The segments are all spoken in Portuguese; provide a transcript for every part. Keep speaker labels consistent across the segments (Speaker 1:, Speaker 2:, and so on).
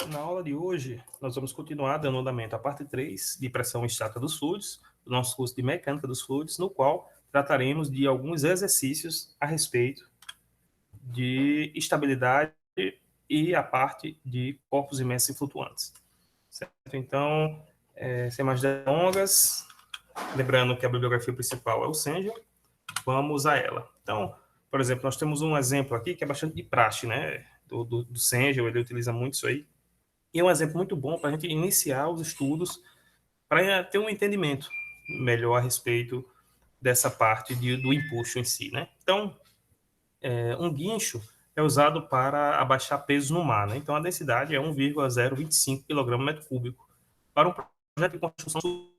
Speaker 1: Na aula de hoje, nós vamos continuar dando andamento à parte 3 de pressão estática dos fluidos, do nosso curso de mecânica dos fluidos, no qual trataremos de alguns exercícios a respeito de estabilidade e a parte de corpos imersos e flutuantes. Certo? Então, sem mais delongas, lembrando que a bibliografia principal é o Sengel, vamos a ela. Então, por exemplo, nós temos um exemplo aqui que é bastante de praxe, né? Do Sengel, ele utiliza muito isso aí. E é um exemplo muito bom para a gente iniciar os estudos, para ter um entendimento melhor a respeito dessa parte do empuxo em si, né? Então, um guincho é usado para abaixar pesos no mar, né? Então, a densidade é 1,025 kg/m3. Para um projeto de construção,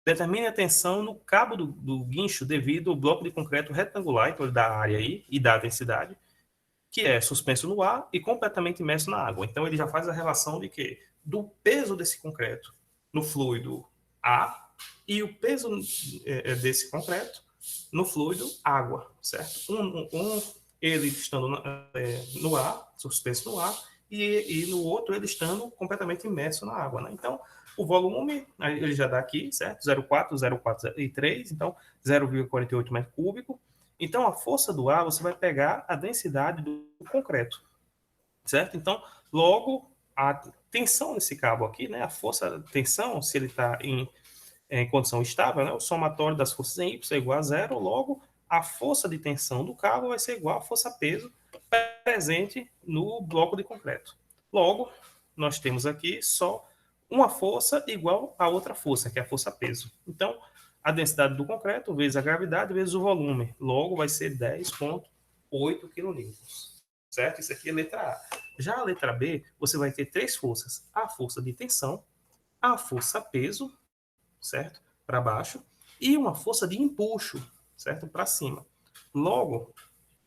Speaker 1: determine a tensão no cabo do guincho devido ao bloco de concreto retangular, então ele dá a área aí e dá a densidade, que é suspenso no ar e completamente imerso na água. Então, ele já faz a relação de que do peso desse concreto no fluido A e o peso desse concreto no fluido água, certo? Ele estando no ar, suspenso no ar, e no outro ele estando completamente imerso na água, né? Então, o volume, ele já dá aqui, certo? 0,4, 0,4 e 3, então 0,48 metro cúbico. Então, a força do ar, você vai pegar a densidade do concreto, certo? Então, logo, a tensão nesse cabo aqui, né? A força da tensão, se ele está em condição estável, né? O somatório das forças em Y é igual a zero, logo, a força de tensão do cabo vai ser igual à força-peso presente no bloco de concreto. Logo, nós temos aqui só uma força igual a outra força, que é a força-peso. Então, a densidade do concreto vezes a gravidade vezes o volume. Logo, vai ser 10,8 kN. Certo? Isso aqui é a letra A. Já a letra B, você vai ter três forças. A força de tensão, a força-peso, certo? Para baixo, e uma força de empuxo, certo? Para cima. Logo,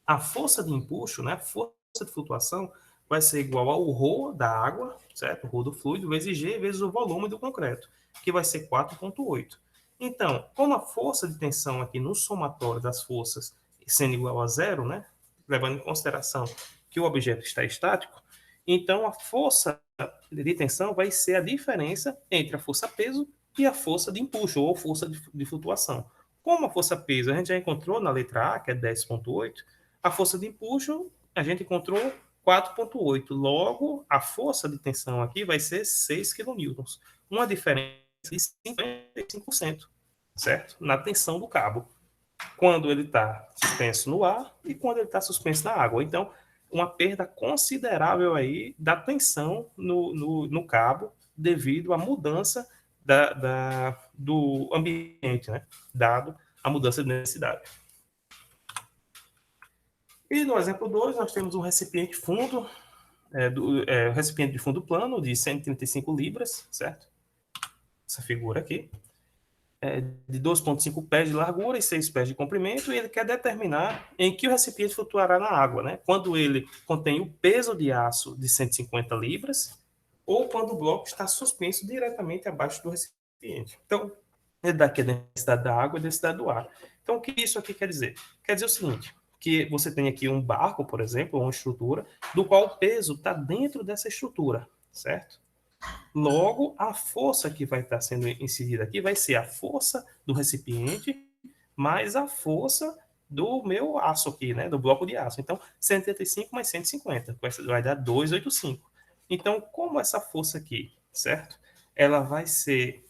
Speaker 1: a força de empuxo, né? A força de flutuação vai ser igual ao ρ da água, certo? O ρ do fluido, vezes G, vezes o volume do concreto, que vai ser 4,8. Então, como a força de tensão aqui no somatório das forças sendo igual a zero, né? Levando em consideração que o objeto está estático, então a força de tensão vai ser a diferença entre a força-peso e a força de empuxo, ou força de flutuação. Como a força-peso a gente já encontrou na letra A, que é 10,8, a força de empuxo a gente encontrou 4,8. Logo, a força de tensão aqui vai ser 6 kN. Uma diferença de 55%, certo? Na tensão do cabo. Quando ele está suspenso no ar e quando ele está suspenso na água. Então, uma perda considerável aí da tensão no cabo devido à mudança do ambiente, né? Dado a mudança de densidade. E no exemplo 2, nós temos um recipiente fundo, recipiente de fundo plano de 135 libras, certo? Essa figura aqui. De 2,5 pés de largura e 6 pés de comprimento, e ele quer determinar em que o recipiente flutuará na água, né? Quando ele contém o peso de aço de 150 libras, ou quando o bloco está suspenso diretamente abaixo do recipiente. Então, ele dá aqui a densidade da água e a densidade do ar. Então, o que isso aqui quer dizer? Quer dizer o seguinte, que você tem aqui um barco, por exemplo, ou uma estrutura, do qual o peso está dentro dessa estrutura, certo? Logo, a força que vai estar sendo incidida aqui vai ser a força do recipiente mais a força do meu aço aqui, né? Do bloco de aço. Então, 185 mais 150, vai dar 285. Então, como essa força aqui, certo? Ela vai ser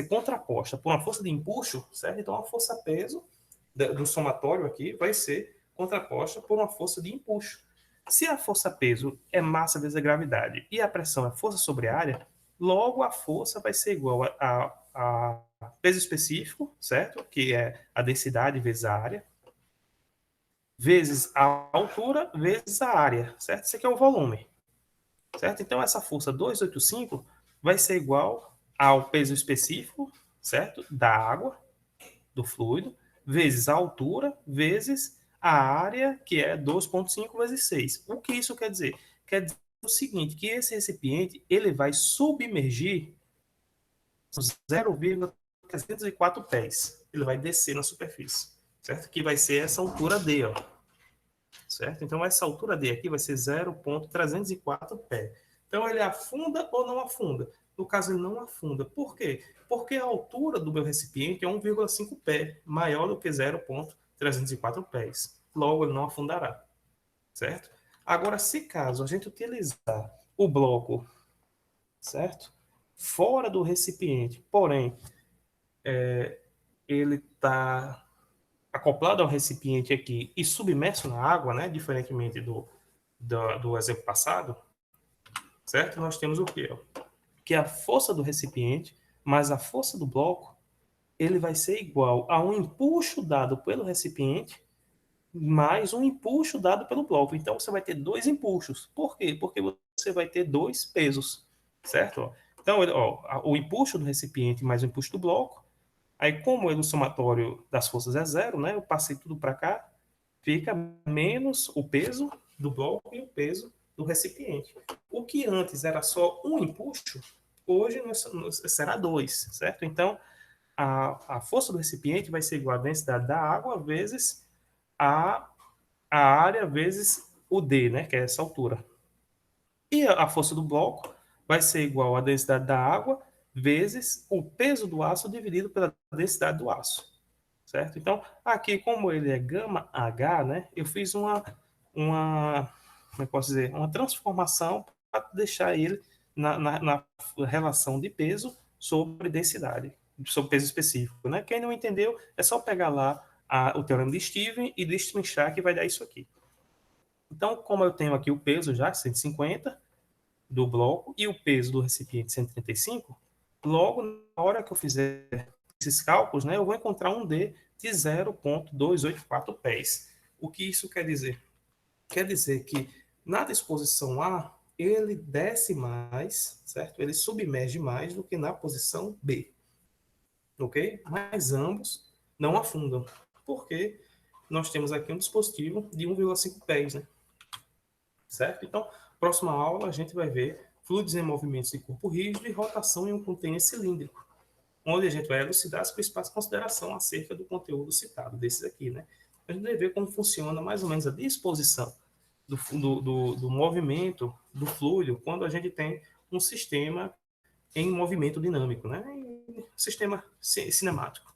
Speaker 1: contraposta por uma força de empuxo, certo? Então, a força-peso do somatório aqui vai ser contraposta por uma força de empuxo. Se a força-peso é massa vezes a gravidade e a pressão é força sobre a área, logo a força vai ser igual a peso específico, certo? Que é a densidade vezes a área, vezes a altura vezes a área, certo? Isso aqui é o volume, certo? Então, essa força 285 vai ser igual ao peso específico, certo? Da água, do fluido, vezes a altura, vezes a área, que é 2,5 vezes 6. O que isso quer dizer? Quer dizer o seguinte, que esse recipiente ele vai submergir 0,304 pés. Ele vai descer na superfície, certo? Que vai ser essa altura D, ó. certo? Então, essa altura D aqui vai ser 0,304 pé. Então, ele afunda ou não afunda? No caso, ele não afunda. Por quê? Porque a altura do meu recipiente é 1,5 pé, maior do que 0,304 pés. Logo, ele não afundará, certo? Agora, se caso a gente utilizar o bloco, certo? Fora do recipiente, porém, ele está acoplado ao recipiente aqui e submerso na água, né? Diferentemente do exemplo passado, certo? Nós temos o quê? Que a força do recipiente mais a força do bloco, ele vai ser igual a um empuxo dado pelo recipiente mais um empuxo dado pelo bloco. Então, você vai ter dois empuxos. Por quê? Porque você vai ter dois pesos, certo? Então, o empuxo do recipiente mais o empuxo do bloco. Aí, como o somatório das forças é zero, né? Eu passei tudo para cá, fica menos o peso do bloco e o peso do recipiente. O que antes era só um empuxo, hoje será dois, certo? Então, a força do recipiente vai ser igual à densidade da água vezes a, a área vezes o D, né? Que é essa altura. E a força do bloco vai ser igual à densidade da água vezes o peso do aço dividido pela densidade do aço, certo? Então, aqui, como ele é gama H, né, eu fiz como eu posso dizer, uma transformação para deixar ele na relação de peso sobre densidade, sobre peso específico, né? Quem não entendeu, é só pegar lá o teorema de Stevens e destrinchar que vai dar isso aqui. Então, como eu tenho aqui o peso já, 150, do bloco e o peso do recipiente 135, logo na hora que eu fizer esses cálculos, né, eu vou encontrar um D de 0,284 pés. O que isso quer dizer? Quer dizer que na disposição A, ele desce mais, certo? Ele submerge mais do que na posição B, ok? Mas ambos não afundam, porque nós temos aqui um dispositivo de 1,5 pés, né? Certo? Então, próxima aula a gente vai ver fluidos em movimentos de corpo rígido e rotação em um container cilíndrico, onde a gente vai elucidar as principais considerações acerca do conteúdo citado, desses aqui, né? A gente vai ver como funciona mais ou menos a disposição do movimento do fluido quando a gente tem um sistema em movimento dinâmico, né? Um sistema cinemático.